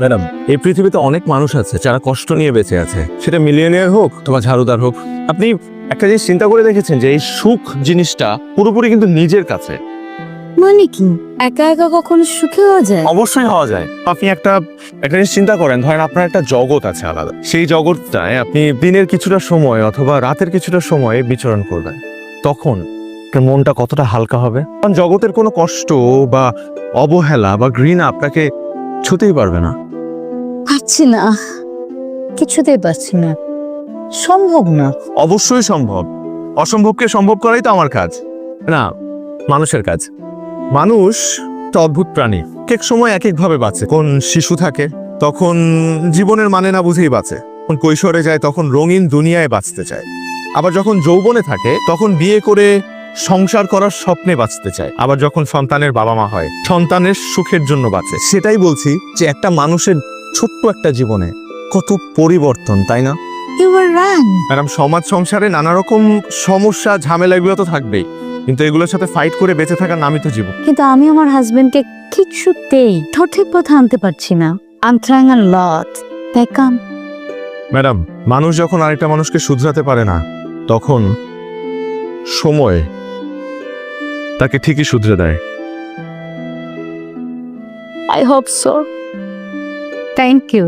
Madam, এই পৃথিবীতে অনেক মানুষ আছে যারা কষ্ট নিয়ে বেঁচে আছে, সেটা মিলিয়নিয়ার হোক তোমার ঝাড়ুদার হোক। আপনি একটা জিনিস চিন্তা করে দেখেছেন যে এই সুখ জিনিসটা পুরোপুরি কিন্তু নিজের কাছে। মানে কি একা একা কখনো সুখী হওয়া যায়? অবশ্যই হওয়া যায়। আপনি একটা জিনিস চিন্তা করেন, ধরেন আপনার একটা জগৎ আছে আলাদা, সেই জগৎটায় আপনি দিনের কিছুটা সময় অথবা রাতের কিছুটা সময় বিচরণ করবেন, তখন আপনার মনটা কতটা হালকা হবে। কারণ জগতের কোনো কষ্ট বা অবহেলা বা ঘৃণা আপনাকে ছুতেই পারবে না। পারছি না, কিছুতেই পারছি না, সম্ভব না। অবশ্যই সম্ভব। অসম্ভবকে সম্ভব করাই তো আমার কাজ, না মানুষের কাজ। মানুষ একটা অদ্ভুত প্রাণী, এক সময় এক একভাবে বাঁচে। কোন শিশু থাকে তখন জীবনের মানে না বুঝেই বাঁচে, কোন কৈশোরে যায় তখন রঙিন দুনিয়ায় বাঁচতে চায়, আবার যখন যৌবনে থাকে তখন বিয়ে করে সংসার করার স্বপ্নে বাঁচতে চায়, আবার যখন সন্তানের বাবা মা হয় সন্তানের সুখের জন্য বাঁচে। সেটাই বলছি যে একটা মানুষের ছোট্ট একটা জীবনে কত পরিবর্তন, তাই না ইউ আর রাইট। ম্যাডাম? সমাজ সংসারে নানা রকম সমস্যা ঝামেলা এগুলো তো থাকবেই, কিন্তু এগুলোর সাথে ফাইট করে বেঁচে থাকার নামই তো জীবন। কিন্তু আমি আমার হাজবেন্ডকে কিছুতেই সঠিক পথে আনতে পারছি না। আই এম ট্রাইং আ লট। দেখাম ম্যাডাম, মানুষ যখন আরেকটা মানুষকে শুধরাতে পারে না, তখন সময় তাকে ঠিকই শুধরে দেয়। I hope so. Thank you.